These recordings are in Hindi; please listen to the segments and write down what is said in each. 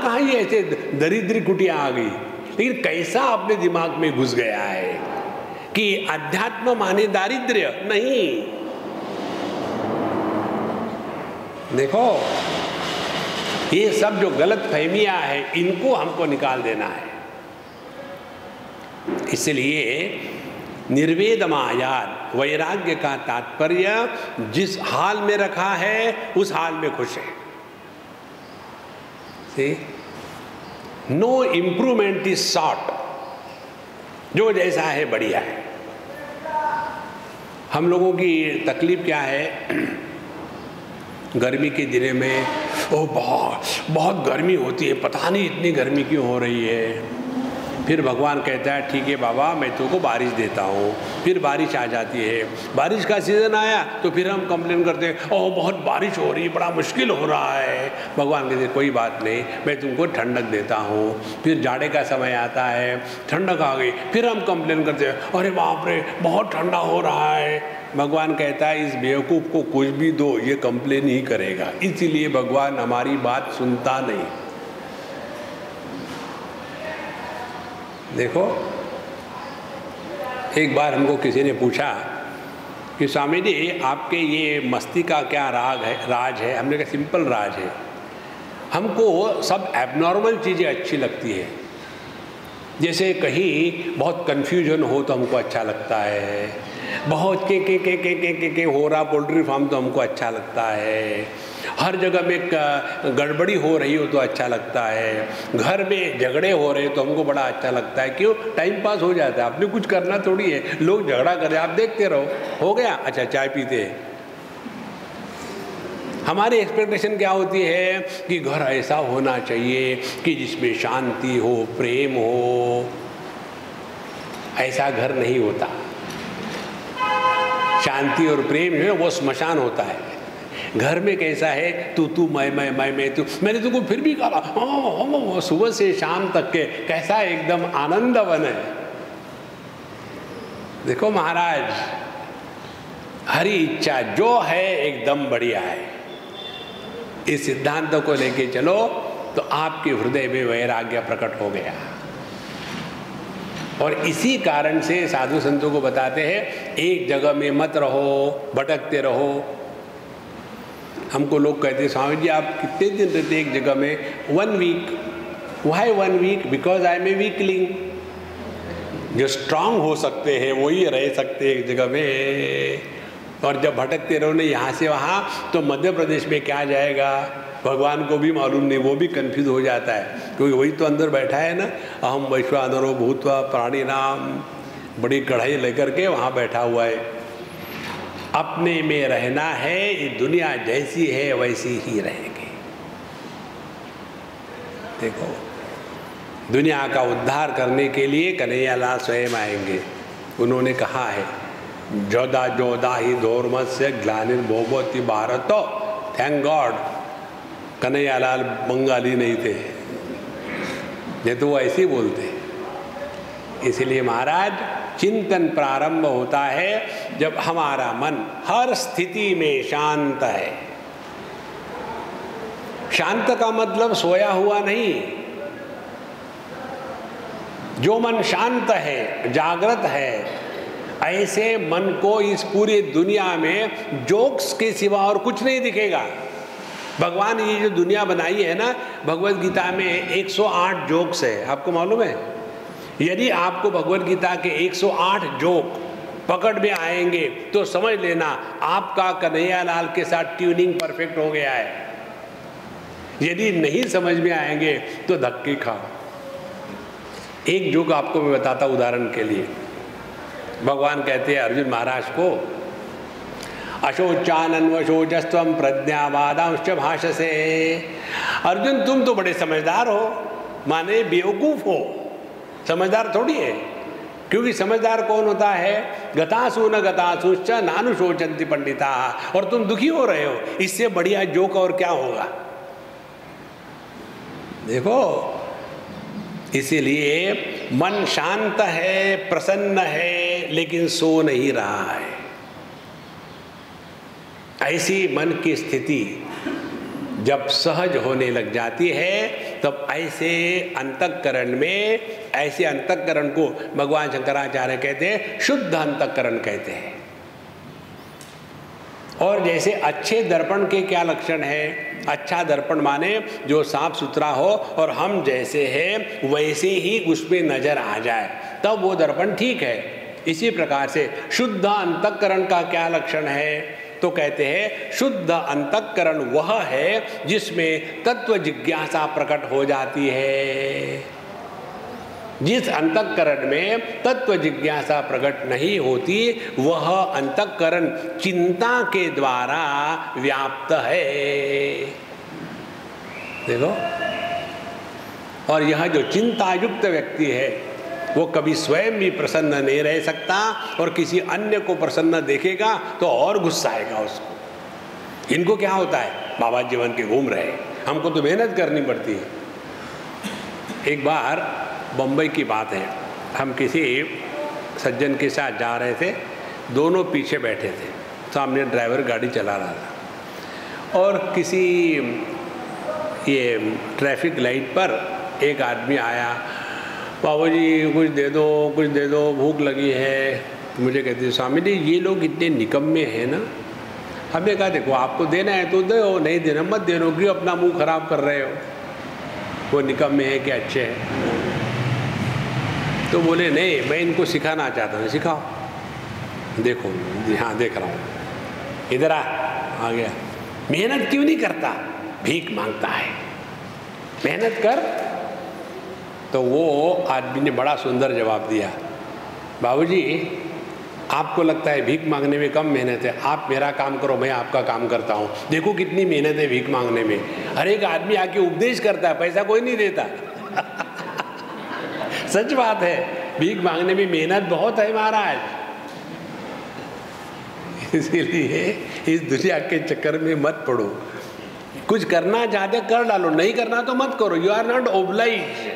कहाँ ये ऐसे दरिद्री कुटिया आ गई, लेकिन कैसा अपने दिमाग में घुस गया है कि अध्यात्म माने दारिद्र्य नहीं। देखो, ये सब जो गलत फहमियां है, इनको हमको निकाल देना है। इसलिए निर्वेद मायाद वैराग्य का तात्पर्य जिस हाल में रखा है उस हाल में खुश है। नो इम्प्रूवमेंट इज सॉट, जो जैसा है बढ़िया है। हम लोगों की तकलीफ क्या है, गर्मी के दिनों में बहुत गर्मी होती है, पता नहीं इतनी गर्मी क्यों हो रही है। फिर भगवान कहता है ठीक है बाबा, मैं तुमको बारिश देता हूँ। फिर बारिश आ जाती है, बारिश का सीज़न आया तो फिर हम कंप्लेन करते हैं, ओह बहुत बारिश हो रही है, बड़ा मुश्किल हो रहा है। भगवान कहते कोई बात नहीं, मैं तुमको ठंडक देता हूँ। फिर जाड़े का समय आता है, ठंडक आ गई, फिर हम कंप्लेन करते हैं, अरे बाप रे बहुत ठंडा हो रहा है। भगवान कहता है इस बेवकूफ़ को कुछ भी दो, ये कंप्लेन ही करेगा। इसीलिए भगवान हमारी बात सुनता नहीं। देखो, एक बार हमको किसी ने पूछा कि स्वामी जी आपके ये मस्ती का क्या राज है। हमने कहा सिंपल राज है, हमको सब एबनॉर्मल चीज़ें अच्छी लगती है। जैसे कहीं बहुत कन्फ्यूजन हो तो हमको अच्छा लगता है, बहुत के हो रहा पोल्ट्री फार्म तो हमको अच्छा लगता है, हर जगह में गड़बड़ी हो रही हो तो अच्छा लगता है, घर में झगड़े हो रहे तो हमको बड़ा अच्छा लगता है। क्यों? टाइम पास हो जाता है, आपने कुछ करना थोड़ी है, लोग झगड़ा कर रहे आप देखते रहो, हो गया अच्छा चाय पीते हैं। हमारी एक्सपेक्टेशन क्या होती है कि घर ऐसा होना चाहिए कि जिसमें शांति हो, प्रेम हो। ऐसा घर नहीं होता। शांति और प्रेम जो है वो श्मशान होता है। घर में कैसा है, तू मैं तू। मैंने तुमको फिर भी कहा सुबह से शाम तक के कैसा एकदम आनंदवन है। देखो महाराज, हरी इच्छा जो है एकदम बढ़िया है। इस सिद्धांत को लेके चलो तो आपके हृदय में वैराग्य प्रकट हो गया। और इसी कारण से साधु संतों को बताते हैं एक जगह में मत रहो, भटकते रहो। हमको लोग कहते हैं स्वामी जी आप कितने दिन रहते एक जगह में? 1 week. Why 1 week? Because I am a weakling. जो स्ट्रांग हो सकते हैं वही रह सकते हैं एक जगह में। और जब भटकते रहो ना यहाँ से वहाँ, तो मध्य प्रदेश में क्या जाएगा भगवान को भी मालूम नहीं, वो भी कंफ्यूज हो जाता है। क्योंकि वही तो अंदर बैठा है ना, अहम वैश्वानरो भूत्वा प्राणी नाम, बड़ी कढ़ाई लेकर के वहाँ बैठा हुआ है। अपने में रहना है, ये दुनिया जैसी है वैसी ही रहेगी। देखो, दुनिया का उद्धार करने के लिए कन्हैयालाल स्वयं आएंगे। उन्होंने कहा है जोदा जोदा ही धोर्म से ग्लानिर्भोगोति भारत। थैंक गॉड कन्हैयालाल बंगाली नहीं थे, ये तो वो ऐसे ही बोलते। इसलिए महाराज चिंतन प्रारंभ होता है जब हमारा मन हर स्थिति में शांत है। शांत का मतलब सोया हुआ नहीं। जो मन शांत है, जागृत है, ऐसे मन को इस पूरी दुनिया में जोक्स के सिवा और कुछ नहीं दिखेगा। भगवान ये जो दुनिया बनाई है ना, भगवत गीता में 108 जोक्स है, आपको मालूम है? यदि आपको भगवत गीता के 108 जोक पकड़ में आएंगे तो समझ लेना आपका कन्हैयालाल के साथ ट्यूनिंग परफेक्ट हो गया है। यदि नहीं समझ में आएंगे तो धक्के खाओ। एक जोक आपको मैं बताता उदाहरण के लिए। भगवान कहते हैं अर्जुन महाराज को, अशोचानन्वशोचस्त्वं प्रज्ञावादांश्च भाषसे। अर्जुन तुम तो बड़े समझदार हो, माने बेवकूफ हो, समझदार थोड़ी है। क्योंकि समझदार कौन होता है? गतासु न गतासुश्च नानुशोचन्ति पंडिता। और तुम दुखी हो रहे हो, इससे बढ़िया जोक और क्या होगा? देखो, इसीलिए मन शांत है, प्रसन्न है, लेकिन सो नहीं रहा है। ऐसी मन की स्थिति जब सहज होने लग जाती है तब ऐसे अंतःकरण में, ऐसे अंतःकरण को भगवान शंकराचार्य कहते हैं शुद्ध अंतःकरण कहते हैं। और जैसे अच्छे दर्पण के क्या लक्षण है? अच्छा दर्पण माने जो साफ सुथरा हो और हम जैसे हैं वैसे ही उसमें नजर आ जाए, तब वो दर्पण ठीक है। इसी प्रकार से शुद्ध अंतःकरण का क्या लक्षण है? तो कहते हैं शुद्ध अंतःकरण वह है जिसमें तत्व जिज्ञासा प्रकट हो जाती है। जिस अंतःकरण में तत्व जिज्ञासा प्रकट नहीं होती वह अंतःकरण चिंता के द्वारा व्याप्त है। देखो, और यह जो चिंता युक्त व्यक्ति है वो कभी स्वयं भी प्रसन्न नहीं रह सकता और किसी अन्य को प्रसन्न देखेगा तो और गुस्सा आएगा उसको। इनको क्या होता है, बाबा जीवन के घूम रहे, हमको तो मेहनत करनी पड़ती है। एक बार बम्बई की बात है, हम किसी सज्जन के साथ जा रहे थे, दोनों पीछे बैठे थे, सामने ड्राइवर गाड़ी चला रहा था और किसी ये ट्रैफिक लाइट पर एक आदमी आया, बाबू जी कुछ दे दो, कुछ दे दो, भूख लगी है। मुझे कहते हैं स्वामी जी ये लोग इतने निकम्मे हैं ना। हमने कहा देखो आपको देना है तो दो, नहीं देना मत दे दो, क्यों अपना मुंह खराब कर रहे हो? वो निकम्मे हैं कि अच्छे हैं? तो बोले नहीं मैं इनको सिखाना चाहता हूँ। सिखाओ। देखो जी हाँ देख रहा हूँ, इधर आ गया। मेहनत क्यों नहीं करता? भीख मांगता है। मेहनत कर। तो वो आदमी ने बड़ा सुंदर जवाब दिया, बाबूजी आपको लगता है भीख मांगने में कम मेहनत है, आप मेरा काम करो मैं आपका काम करता हूँ, देखो कितनी मेहनत है भीख मांगने में। हर एक आदमी आके उपदेश करता है, पैसा कोई नहीं देता। सच बात है, भीख मांगने में मेहनत बहुत है महाराज। इसीलिए इस दुनिया के चक्कर में मत पड़ो। कुछ करना चाहते कर डालो, नहीं करना तो मत करो। You are not obliged.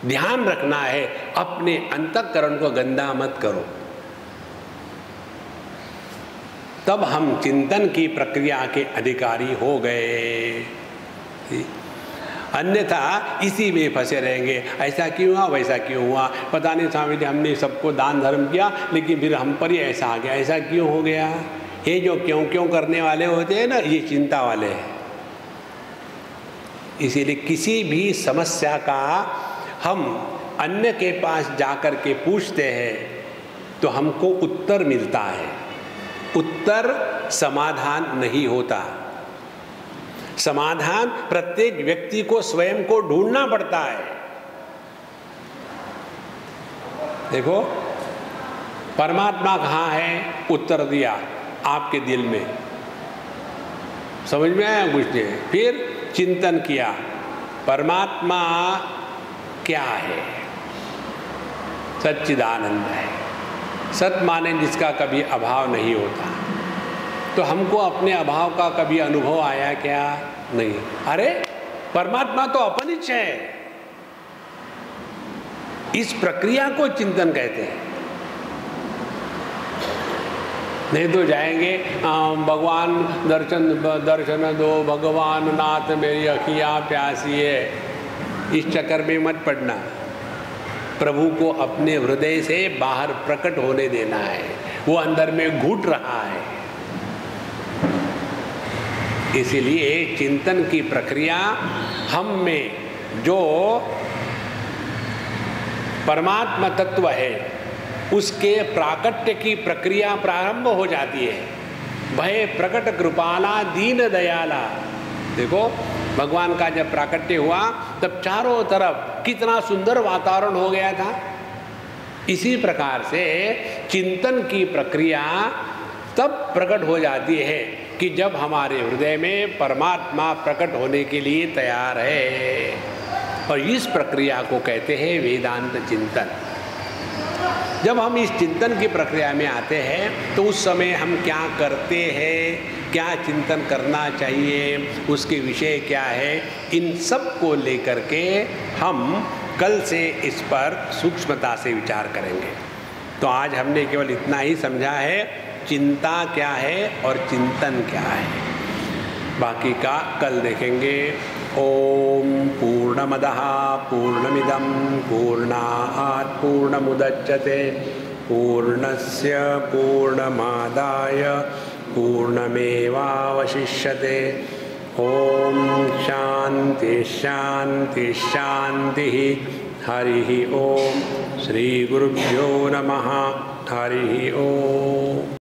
ध्यान रखना है अपने अंतःकरण को गंदा मत करो। तब हम चिंतन की प्रक्रिया के अधिकारी हो गए, अन्यथा इसी में फंसे रहेंगे। ऐसा क्यों हुआ, वैसा क्यों हुआ, पता नहीं स्वामी जी हमने सबको दान धर्म किया लेकिन फिर हम पर ही ऐसा आ गया, ऐसा क्यों हो गया। ये जो क्यों क्यों करने वाले होते हैं ना, ये चिंता वाले हैं। इसीलिए किसी भी समस्या का हम अन्य के पास जाकर के पूछते हैं तो हमको उत्तर मिलता है, उत्तर समाधान नहीं होता। समाधान प्रत्येक व्यक्ति को स्वयं को ढूंढना पड़ता है। देखो परमात्मा कहाँ है, उत्तर दिया आपके दिल में, समझ में आया कुछ नहीं। फिर चिंतन किया परमात्मा क्या है, सच्चिदानंद है। सत माने जिसका कभी अभाव नहीं होता। तो हमको अपने अभाव का कभी अनुभव आया क्या? नहीं। अरे परमात्मा तो अपनिच्छ है। इस प्रक्रिया को चिंतन कहते हैं। नहीं तो जाएंगे भगवान दर्शन दो, भगवान नाथ मेरी अखियाँ प्यासी है, इस चक्कर में मत पड़ना। प्रभु को अपने हृदय से बाहर प्रकट होने देना है, वो अंदर में घुट रहा है। इसीलिए चिंतन की प्रक्रिया हम में जो परमात्मा तत्व है उसके प्राकट्य की प्रक्रिया प्रारंभ हो जाती है। भय प्रकट कृपाला दीन दयाला। देखो भगवान का जब प्राकट्य हुआ तब चारों तरफ कितना सुंदर वातावरण हो गया था। इसी प्रकार से चिंतन की प्रक्रिया तब प्रकट हो जाती है कि जब हमारे हृदय में परमात्मा प्रकट होने के लिए तैयार है। और इस प्रक्रिया को कहते हैं वेदांत चिंतन। जब हम इस चिंतन की प्रक्रिया में आते हैं तो उस समय हम क्या करते हैं, क्या चिंतन करना चाहिए, उसके विषय क्या है, इन सब को लेकर के हम कल से इस पर सूक्ष्मता से विचार करेंगे। तो आज हमने केवल इतना ही समझा है, चिंता क्या है और चिंतन क्या है। बाकी का कल देखेंगे। ओम पूर्णमदः पूर्णमिदं पूर्णात् पूर्णमुदच्यते पूर्णस्य पूर्णमादाय पूर्णमेवावशिष्यते। ओम शांति शांति शांति। हरि ओम। श्री गुरुभ्यो नमः। हरि ओम।